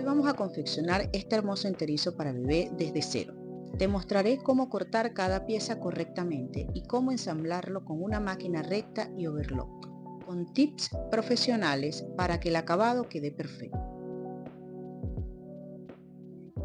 Hoy vamos a confeccionar este hermoso enterizo para bebé desde cero. Te mostraré cómo cortar cada pieza correctamente y cómo ensamblarlo con una máquina recta y overlock, con tips profesionales para que el acabado quede perfecto.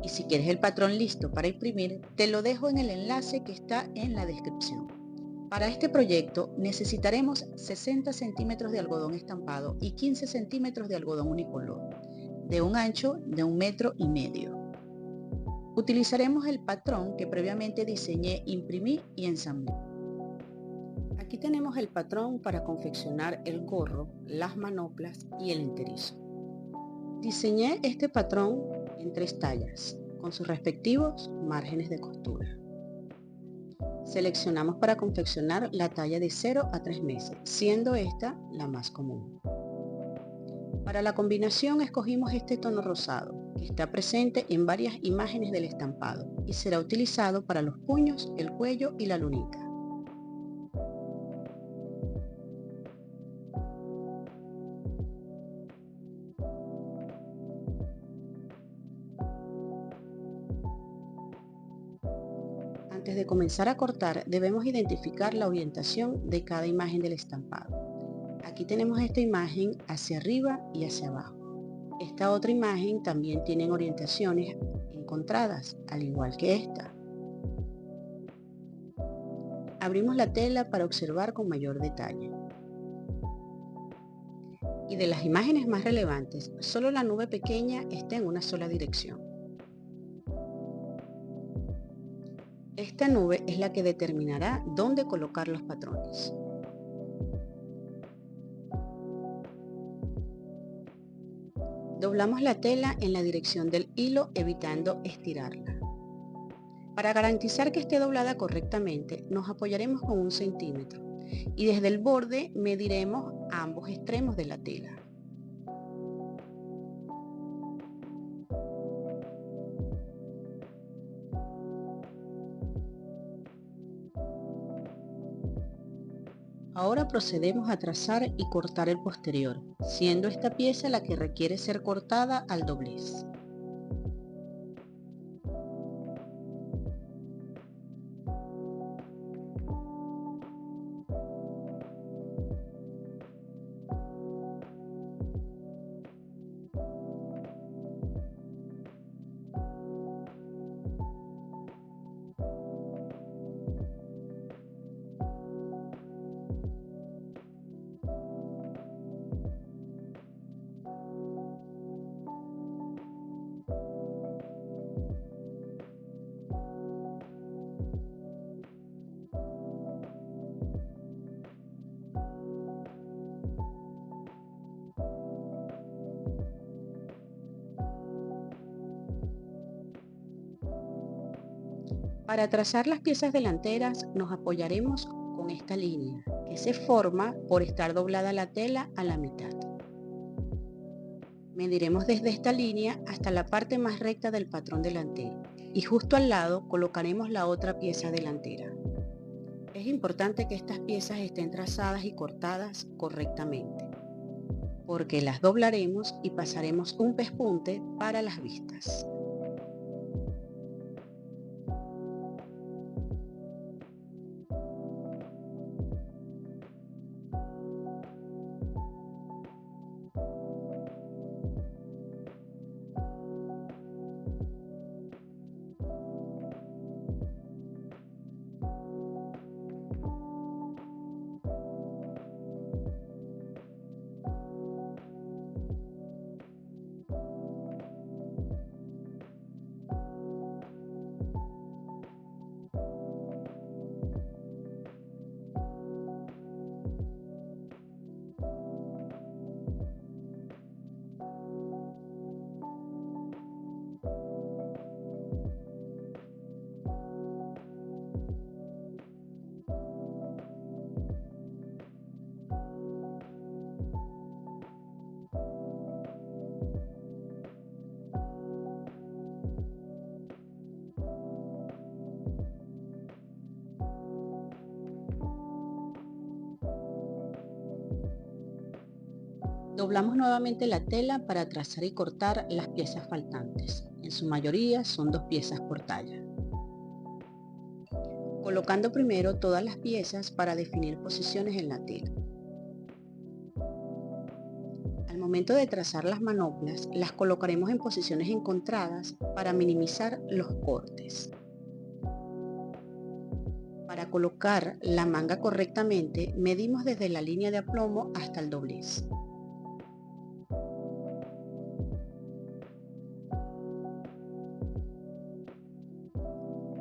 Y si quieres el patrón listo para imprimir, te lo dejo en el enlace que está en la descripción. Para este proyecto necesitaremos 60 centímetros de algodón estampado y 15 centímetros de algodón unicolor, de un ancho de 1,5 metros. Utilizaremos el patrón que previamente diseñé, imprimí y ensamblé. Aquí tenemos el patrón para confeccionar el gorro, las manoplas y el enterizo. Diseñé este patrón en 3 tallas, con sus respectivos márgenes de costura. Seleccionamos para confeccionar la talla de 0 a 3 meses, siendo esta la más común. Para la combinación escogimos este tono rosado, que está presente en varias imágenes del estampado y será utilizado para los puños, el cuello y la lunita. Antes de comenzar a cortar, debemos identificar la orientación de cada imagen del estampado. Aquí tenemos esta imagen hacia arriba y hacia abajo. Esta otra imagen también tiene orientaciones encontradas, al igual que esta. Abrimos la tela para observar con mayor detalle. Y de las imágenes más relevantes, solo la nube pequeña está en una sola dirección. Esta nube es la que determinará dónde colocar los patrones. Doblamos la tela en la dirección del hilo, evitando estirarla. Para garantizar que esté doblada correctamente, nos apoyaremos con 1 centímetro y desde el borde mediremos ambos extremos de la tela. Ahora procedemos a trazar y cortar el posterior, siendo esta pieza la que requiere ser cortada al doblez. Para trazar las piezas delanteras nos apoyaremos con esta línea, que se forma por estar doblada la tela a la mitad. Mediremos desde esta línea hasta la parte más recta del patrón delantero y justo al lado colocaremos la otra pieza delantera. Es importante que estas piezas estén trazadas y cortadas correctamente, porque las doblaremos y pasaremos un pespunte para las vistas. Doblamos nuevamente la tela para trazar y cortar las piezas faltantes. En su mayoría son 2 piezas por talla. Colocando primero todas las piezas para definir posiciones en la tela. Al momento de trazar las manoplas, las colocaremos en posiciones encontradas para minimizar los cortes. Para colocar la manga correctamente, medimos desde la línea de aplomo hasta el doblez.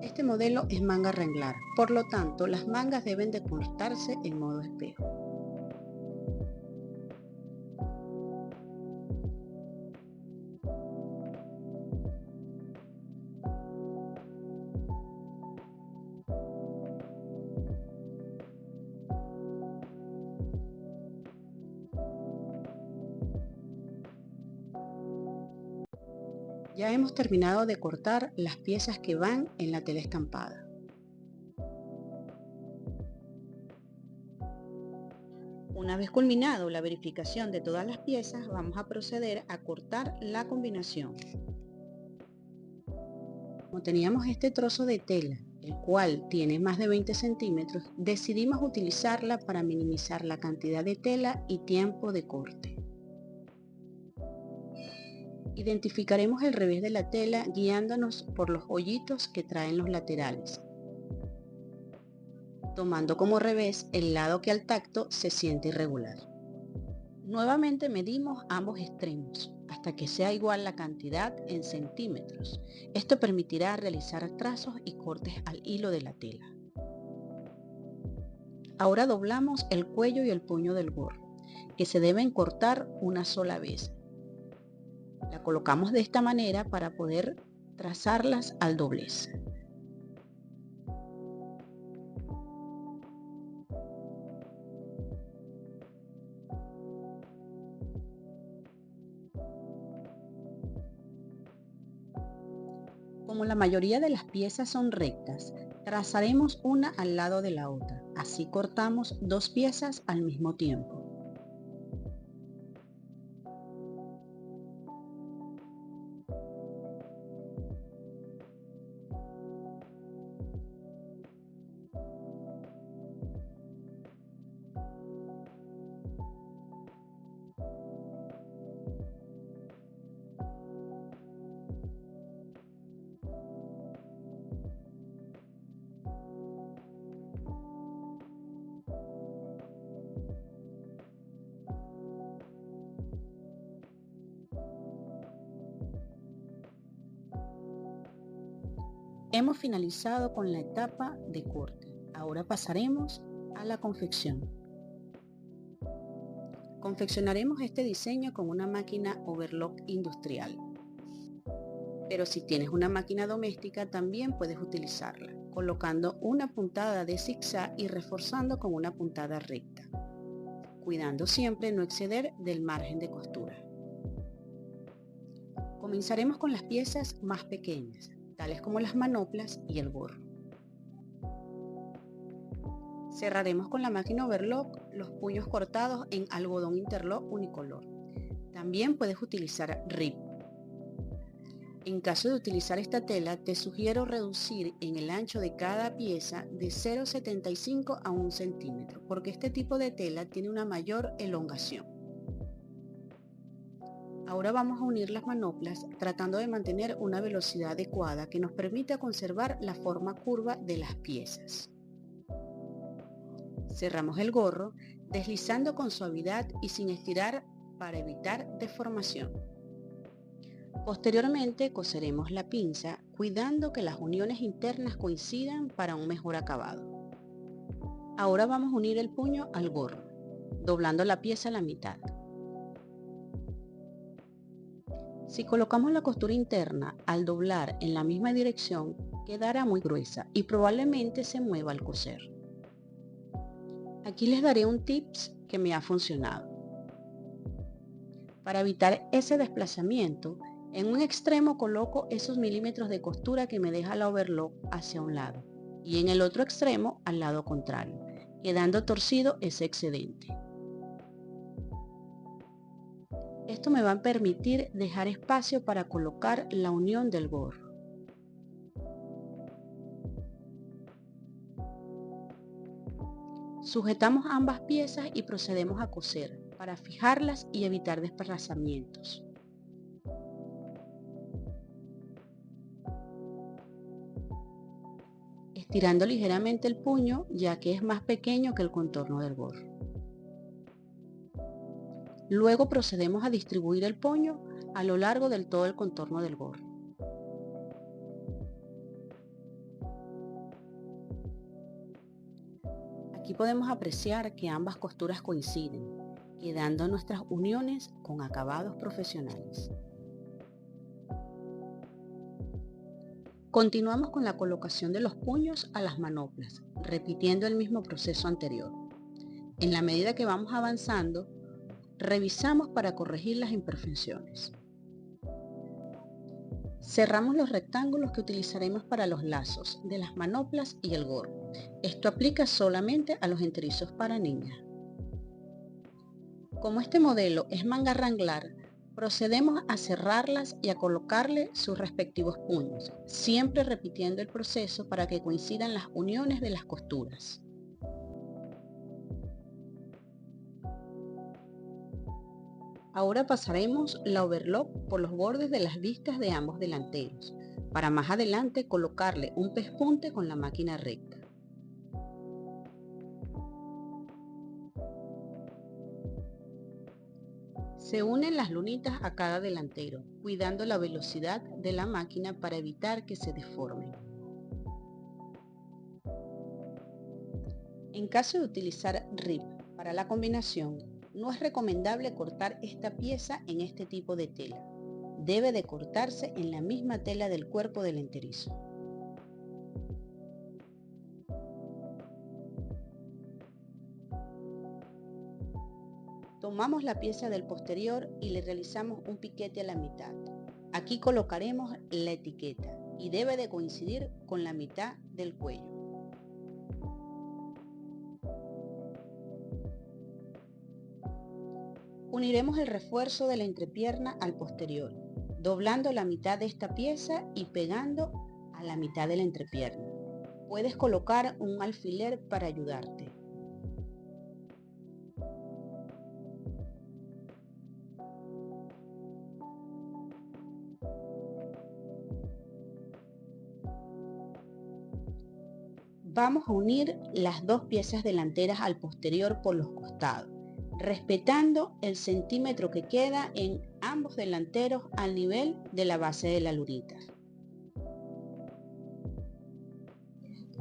Este modelo es manga renglar, por lo tanto las mangas deben de cortarse en modo espejo. Ya hemos terminado de cortar las piezas que van en la tela estampada. Una vez culminado la verificación de todas las piezas, vamos a proceder a cortar la combinación. Como teníamos este trozo de tela, el cual tiene más de 20 centímetros, decidimos utilizarla para minimizar la cantidad de tela y tiempo de corte. Identificaremos el revés de la tela guiándonos por los hoyitos que traen los laterales, tomando como revés el lado que al tacto se siente irregular. Nuevamente medimos ambos extremos hasta que sea igual la cantidad en centímetros. Esto permitirá realizar trazos y cortes al hilo de la tela. Ahora doblamos el cuello y el puño del gorro, que se deben cortar una sola vez. La colocamos de esta manera para poder trazarlas al doblez. Como la mayoría de las piezas son rectas, trazaremos una al lado de la otra. Así cortamos 2 piezas al mismo tiempo. Hemos finalizado con la etapa de corte. Ahora pasaremos a la confección. Confeccionaremos este diseño con una máquina overlock industrial. Pero si tienes una máquina doméstica también puedes utilizarla, colocando una puntada de zigzag y reforzando con una puntada recta, cuidando siempre no exceder del margen de costura. Comenzaremos con las piezas más pequeñas, tales como las manoplas y el gorro. Cerraremos con la máquina overlock los puños cortados en algodón interlock unicolor. También puedes utilizar RIP. En caso de utilizar esta tela, te sugiero reducir en el ancho de cada pieza de 0,75 a 1 centímetro, porque este tipo de tela tiene una mayor elongación. Ahora vamos a unir las manoplas tratando de mantener una velocidad adecuada que nos permita conservar la forma curva de las piezas. Cerramos el gorro deslizando con suavidad y sin estirar para evitar deformación. Posteriormente coseremos la pinza cuidando que las uniones internas coincidan para un mejor acabado. Ahora vamos a unir el puño al gorro, doblando la pieza a la mitad. Si colocamos la costura interna al doblar en la misma dirección, quedará muy gruesa y probablemente se mueva al coser. Aquí les daré un tips que me ha funcionado. Para evitar ese desplazamiento, en un extremo coloco esos milímetros de costura que me deja la overlock hacia un lado y en el otro extremo al lado contrario, quedando torcido ese excedente. Esto me va a permitir dejar espacio para colocar la unión del gorro. Sujetamos ambas piezas y procedemos a coser para fijarlas y evitar desplazamientos. Estirando ligeramente el puño, ya que es más pequeño que el contorno del gorro. Luego procedemos a distribuir el puño a lo largo del todo el contorno del gorro. Aquí podemos apreciar que ambas costuras coinciden, quedando nuestras uniones con acabados profesionales. Continuamos con la colocación de los puños a las manoplas, repitiendo el mismo proceso anterior. En la medida que vamos avanzando, revisamos para corregir las imperfecciones. Cerramos los rectángulos que utilizaremos para los lazos de las manoplas y el gorro. Esto aplica solamente a los enterizos para niñas. Como este modelo es manga ranglar, procedemos a cerrarlas y a colocarle sus respectivos puños, siempre repitiendo el proceso para que coincidan las uniones de las costuras. Ahora pasaremos la overlock por los bordes de las vistas de ambos delanteros, para más adelante colocarle un pespunte con la máquina recta. Se unen las lunitas a cada delantero, cuidando la velocidad de la máquina para evitar que se deformen. En caso de utilizar RIP para la combinación, no es recomendable cortar esta pieza en este tipo de tela. Debe de cortarse en la misma tela del cuerpo del enterizo. Tomamos la pieza del posterior y le realizamos un piquete a la mitad. Aquí colocaremos la etiqueta y debe de coincidir con la mitad del cuello. Uniremos el refuerzo de la entrepierna al posterior, doblando la mitad de esta pieza y pegando a la mitad de la entrepierna. Puedes colocar un alfiler para ayudarte. Vamos a unir las dos piezas delanteras al posterior por los costados, respetando el centímetro que queda en ambos delanteros al nivel de la base de la lunita.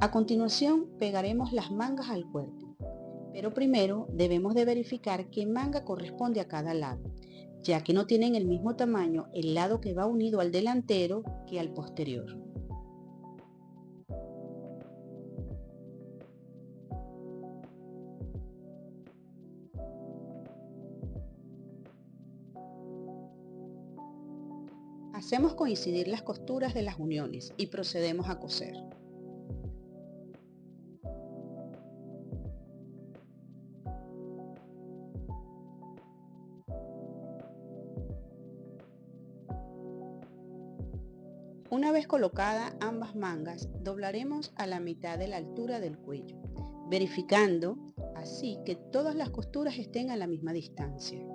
A continuación pegaremos las mangas al cuerpo, pero primero debemos de verificar qué manga corresponde a cada lado, ya que no tienen el mismo tamaño el lado que va unido al delantero que al posterior. Hacemos coincidir las costuras de las uniones y procedemos a coser. Una vez colocada ambas mangas, doblaremos a la mitad de la altura del cuello, verificando así que todas las costuras estén a la misma distancia.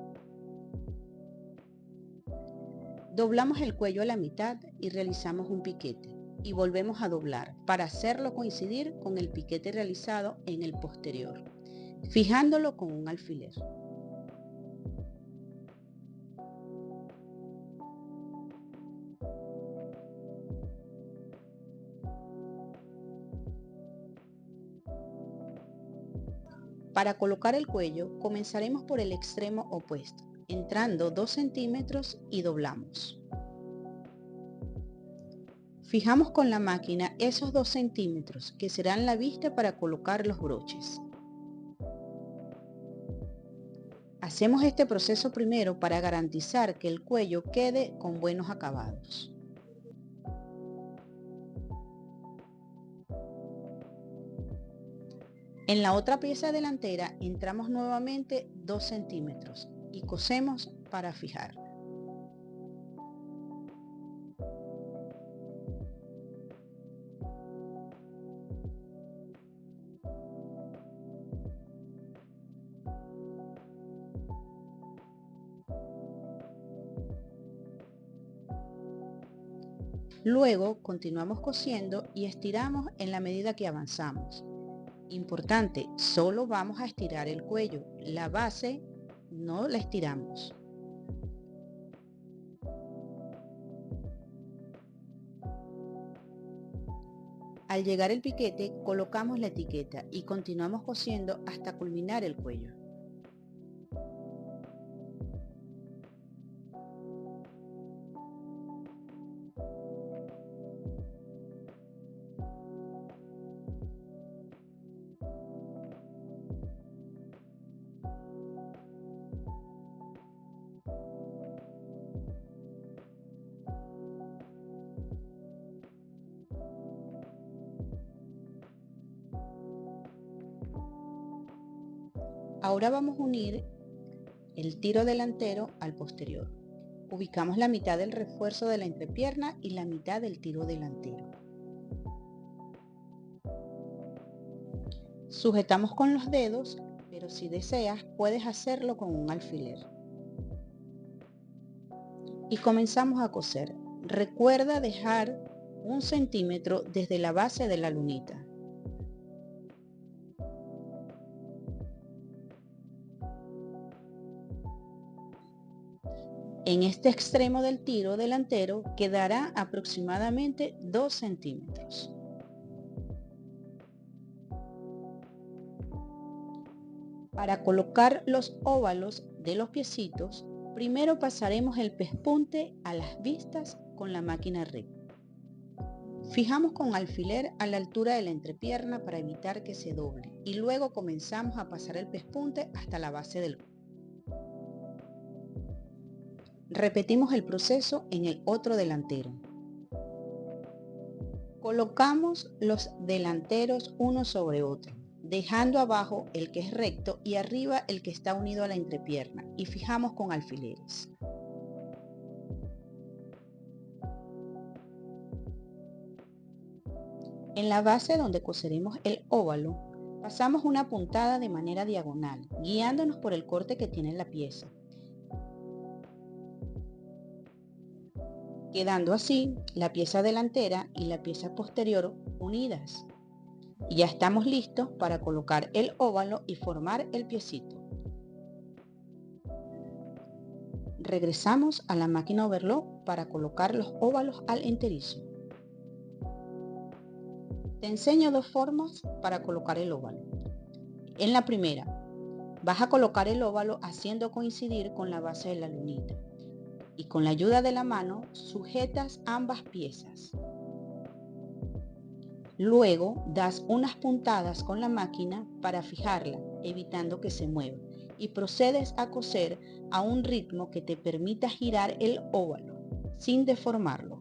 Doblamos el cuello a la mitad y realizamos un piquete y volvemos a doblar para hacerlo coincidir con el piquete realizado en el posterior, fijándolo con un alfiler. Para colocar el cuello, comenzaremos por el extremo opuesto, entrando 2 centímetros y doblamos. Fijamos con la máquina esos 2 centímetros que serán la vista para colocar los broches. Hacemos este proceso primero para garantizar que el cuello quede con buenos acabados. En la otra pieza delantera entramos nuevamente 2 centímetros y cosemos para fijar. Luego continuamos cosiendo y estiramos en la medida que avanzamos. Importante, solo vamos a estirar el cuello, la base no la estiramos. Al llegar el piquete, colocamos la etiqueta y continuamos cosiendo hasta culminar el cuello. Ahora vamos a unir el tiro delantero al posterior. Ubicamos la mitad del refuerzo de la entrepierna y la mitad del tiro delantero. Sujetamos con los dedos, pero si deseas puedes hacerlo con un alfiler. Y comenzamos a coser. Recuerda dejar 1 centímetro desde la base de la lunita. En este extremo del tiro delantero quedará aproximadamente 2 centímetros. Para colocar los óvalos de los piecitos, primero pasaremos el pespunte a las vistas con la máquina recta. Fijamos con alfiler a la altura de la entrepierna para evitar que se doble y luego comenzamos a pasar el pespunte hasta la base del cuello. Repetimos el proceso en el otro delantero. Colocamos los delanteros uno sobre otro, dejando abajo el que es recto y arriba el que está unido a la entrepierna y fijamos con alfileres. En la base donde coseremos el óvalo, pasamos una puntada de manera diagonal, guiándonos por el corte que tiene la pieza, quedando así la pieza delantera y la pieza posterior unidas. Y ya estamos listos para colocar el óvalo y formar el piecito. Regresamos a la máquina overlock para colocar los óvalos al enterizo. Te enseño 2 formas para colocar el óvalo. En la primera, vas a colocar el óvalo haciendo coincidir con la base de la lunita y con la ayuda de la mano sujetas ambas piezas. Luego das unas puntadas con la máquina para fijarla, evitando que se mueva, y procedes a coser a un ritmo que te permita girar el óvalo sin deformarlo.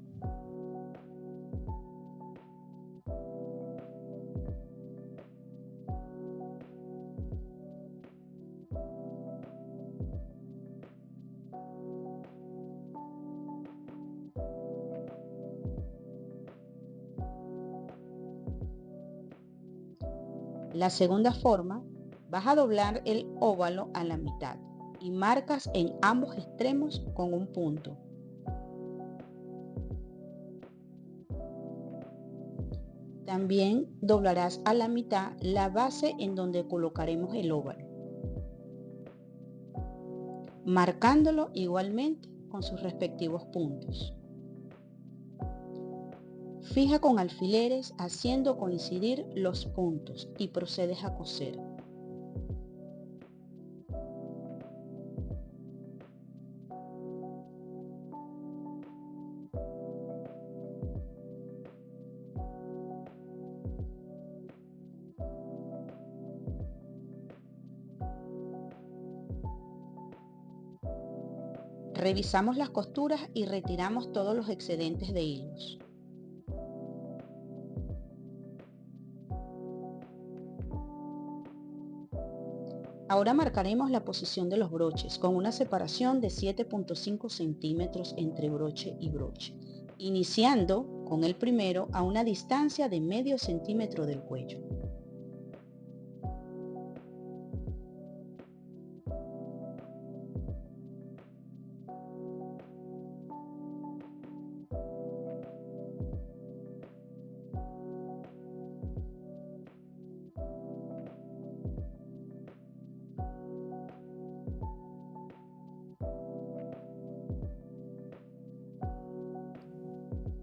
La segunda forma, vas a doblar el óvalo a la mitad y marcas en ambos extremos con un punto. También doblarás a la mitad la base en donde colocaremos el óvalo, marcándolo igualmente con sus respectivos puntos. Fija con alfileres haciendo coincidir los puntos y procedes a coser. Revisamos las costuras y retiramos todos los excedentes de hilos. Ahora marcaremos la posición de los broches con una separación de 7,5 centímetros entre broche y broche, iniciando con el primero a una distancia de medio centímetro del cuello.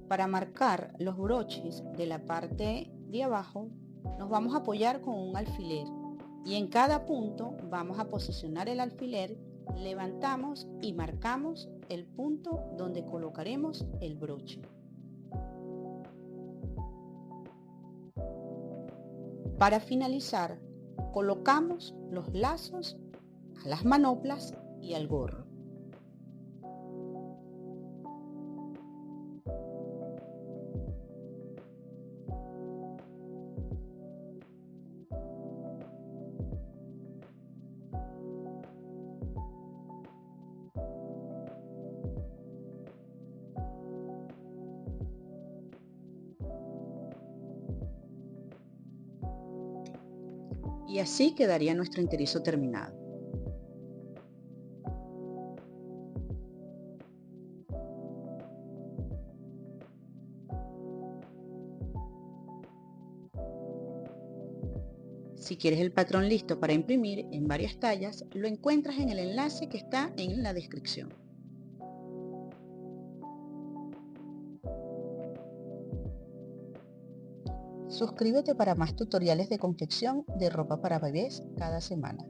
Para marcar los broches de la parte de abajo, nos vamos a apoyar con un alfiler y en cada punto vamos a posicionar el alfiler, levantamos y marcamos el punto donde colocaremos el broche. Para finalizar, colocamos los lazos a las manoplas y al gorro. Y así quedaría nuestro enterizo terminado. Si quieres el patrón listo para imprimir en varias tallas, lo encuentras en el enlace que está en la descripción. Suscríbete para más tutoriales de confección de ropa para bebés cada semana.